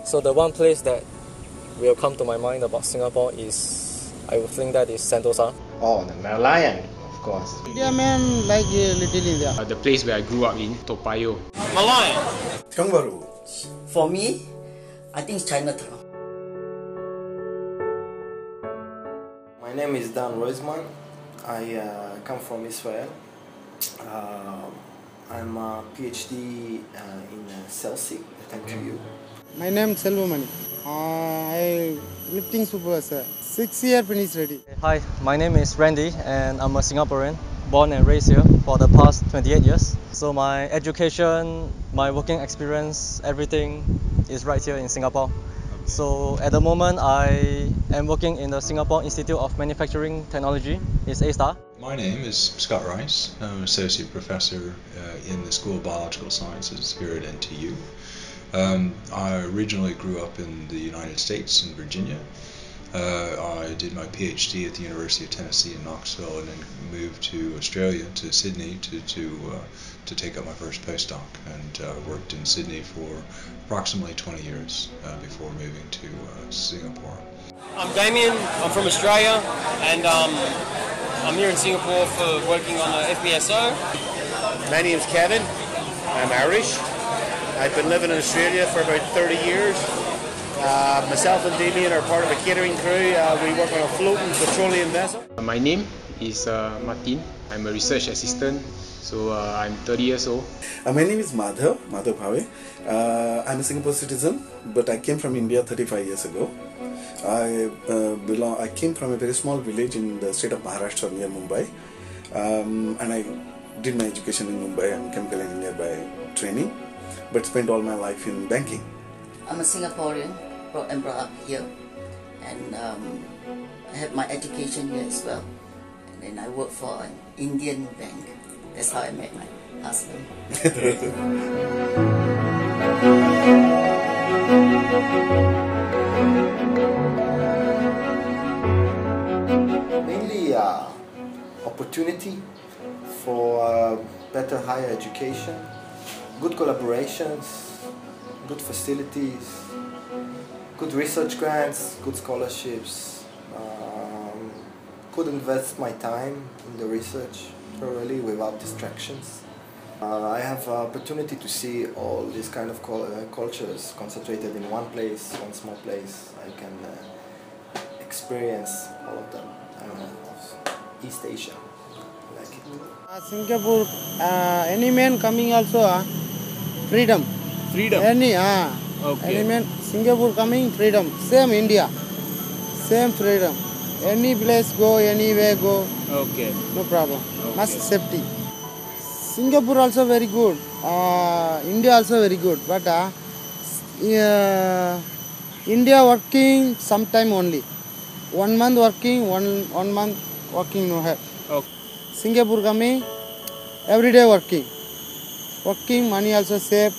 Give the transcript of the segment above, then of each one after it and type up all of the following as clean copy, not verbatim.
So the one place that will come to my mind about Singapore is, I would think that is Sentosa. Oh, the Merlion, of course. India man like Little India. The place where I grew up in, Toa Payoh. Merlion. Tiong Bahru. For me, I think it's Chinatown. My name is Dan Roisman. I come from Israel. I'm a PhD in Celsi at NTU. My name is Selvamani. I lifting supervisor. 6 years finished ready. Hi, my name is Randy and I'm a Singaporean, born and raised here for the past 28 years. So my education, my working experience, everything is right here in Singapore. So at the moment I am working in the Singapore Institute of Manufacturing Technology, it's A-STAR. My name is Scott Rice. I'm an associate professor in the School of Biological Sciences here at NTU. I originally grew up in the United States in Virginia. I did my PhD at the University of Tennessee in Knoxville and then moved to Australia, to Sydney, to take up my first postdoc, and worked in Sydney for approximately 20 years before moving to Singapore. I'm Damien, I'm from Australia, and I'm here in Singapore for working on the FPSO. My name's Kevin. I'm Irish. I've been living in Australia for about 30 years. Myself and Damien are part of a catering crew. We work on a floating petroleum vessel. My name is Martin. I'm a research assistant, so I'm 30 years old. My name is Madhav Bhave. I'm a Singapore citizen, but I came from India 35 years ago. I came from a very small village in the state of Maharashtra near Mumbai, and I did my education in Mumbai. I'm a chemical engineer by training, but spent all my life in banking. I'm a Singaporean, brought up here, and I have my education here as well. And then I work for an Indian bank. That's how I met my husband. Mainly opportunity for better higher education, good collaborations, good facilities, good research grants, good scholarships. Could invest my time in the research thoroughly without distractions. I have opportunity to see all these kind of cultures concentrated in one place, one small place. I can experience all of them. East Asia, I like it. Singapore, any man coming also, freedom. Freedom? Any, Okay. any man, Singapore coming, freedom. Same India, same freedom. Any place go, anywhere go, Okay. no problem. Okay. Must safety. Singapore also very good. India also very good. But India working sometime only. 1 month working, one month working no help. Okay. Singapore coming, every day working. Working, money also save.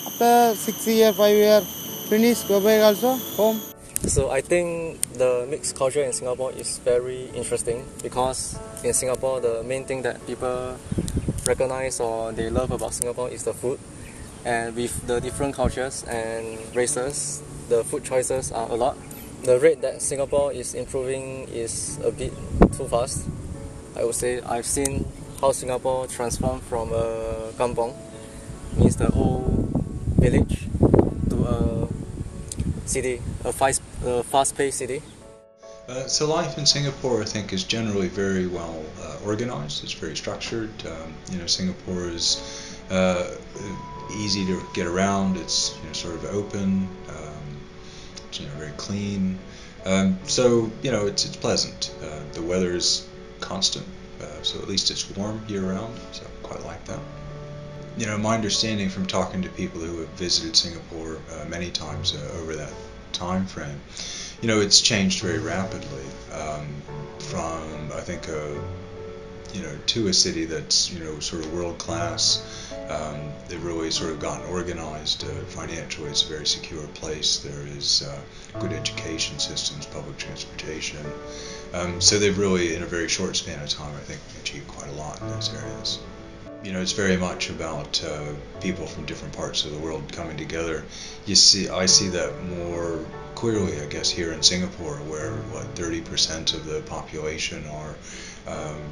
After 6 years, 5 years, finish, go back also, home. So I think the mixed culture in Singapore is very interesting because in Singapore the main thing that people recognize or they love about Singapore is the food, and with the different cultures and races, the food choices are a lot. The rate that Singapore is improving is a bit too fast. I would say I've seen how Singapore transformed from a kampong, means the old village, to a city, a fast-paced city. So life in Singapore, I think, is generally very well organized. It's very structured. Singapore is easy to get around. It's sort of open. It's very clean. It's pleasant. The weather is constant, so at least it's warm year-round. So I quite like that. My understanding from talking to people who have visited Singapore many times over that time frame, it's changed very rapidly from, I think, to a city that's, sort of world class. They've really sort of gotten organized financially. It's a very secure place. There is good education systems, public transportation. So they've really, in a very short span of time, I think, achieved quite a lot in those areas. you know, it's very much about people from different parts of the world coming together. I see that more clearly, I guess, here in Singapore, where 30% of the population are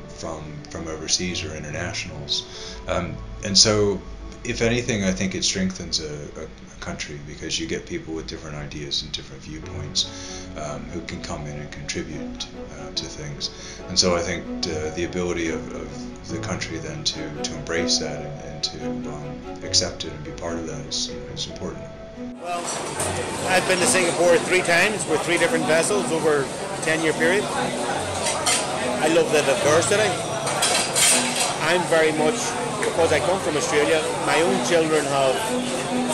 from overseas or internationals, and so if anything, I think it strengthens a country, because you get people with different ideas and different viewpoints who can come in and contribute to things. And so I think the ability of the country then to embrace that and to accept it and be part of that is important. Well, I've been to Singapore 3 times with 3 different vessels over a 10-year period. I love the diversity. I'm very much, because I come from Australia, my own children have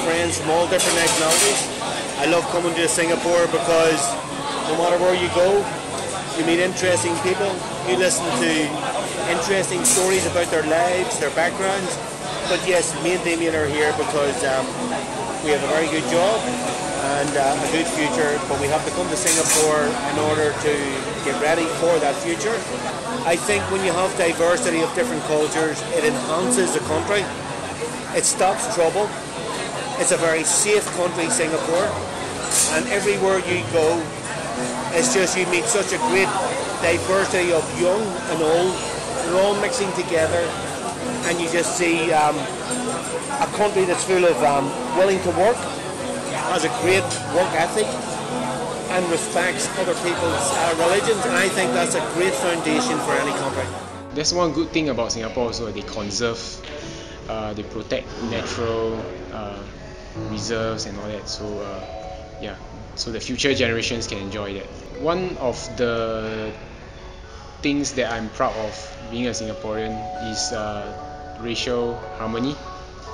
friends from all different nationalities. I love coming to Singapore because no matter where you go, you meet interesting people, you listen to interesting stories about their lives, their backgrounds. But yes, me and Damien are here because we have a very good job and a good future, but we have to come to Singapore in order to get ready for that future. I think when you have diversity of different cultures, it enhances the country. It stops trouble. It's a very safe country, Singapore, and everywhere you go, it's just you meet such a great diversity of young and old. They're all mixing together, and you just see a country that's full of willing to work, has a great work ethic, and respects other people's religions, and I think that's a great foundation for any country. That's one good thing about Singapore also. They conserve, they protect natural reserves and all that. So yeah, so the future generations can enjoy that. One of the things that I'm proud of being a Singaporean is racial harmony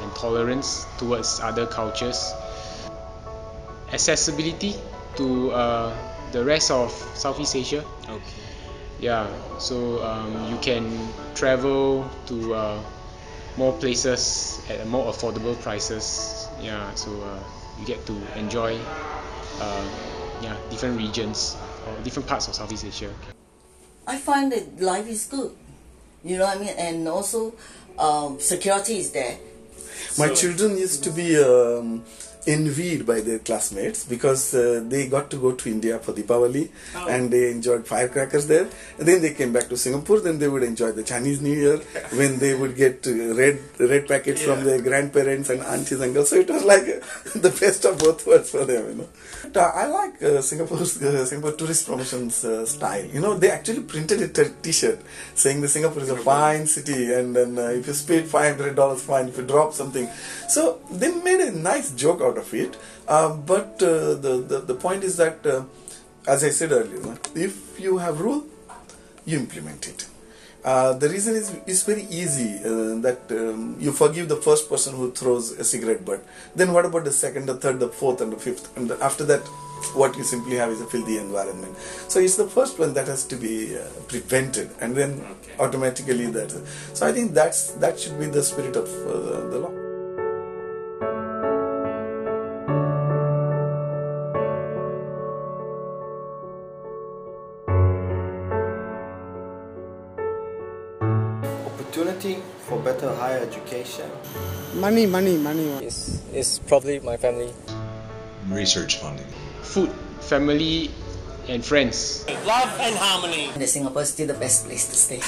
and tolerance towards other cultures. Accessibility to the rest of Southeast Asia. Okay. Yeah, so you can travel to more places at more affordable prices. Yeah, so you get to enjoy different regions or different parts of Southeast Asia. I find that life is good, you know what I mean, and also security is there. My children used to be envied by their classmates because they got to go to India for Deepavali and they enjoyed firecrackers there. And then they came back to Singapore, then they would enjoy the Chinese New Year when they would get red packets from their grandparents and aunties and uncles. So it was like the best of both worlds for them, you know. I like Singapore tourist promotions style. You know, they actually printed a t-shirt saying that Singapore is a fine city, and then if you spend $500 fine if you drop something. So they made a nice joke out of it. But the point is that, as I said earlier, if you have rule, you implement it. The reason is it's very easy that you forgive the first person who throws a cigarette butt. Then what about the second, the third, the fourth, and the fifth? And after that, what you simply have is a filthy environment. So it's the first one that has to be prevented, and then automatically that. So I think that should be the spirit of the law. Opportunity for better higher education. Money. It's probably my family. Research funding. Food, family, and friends. Love and harmony. And Singapore is still the best place to stay.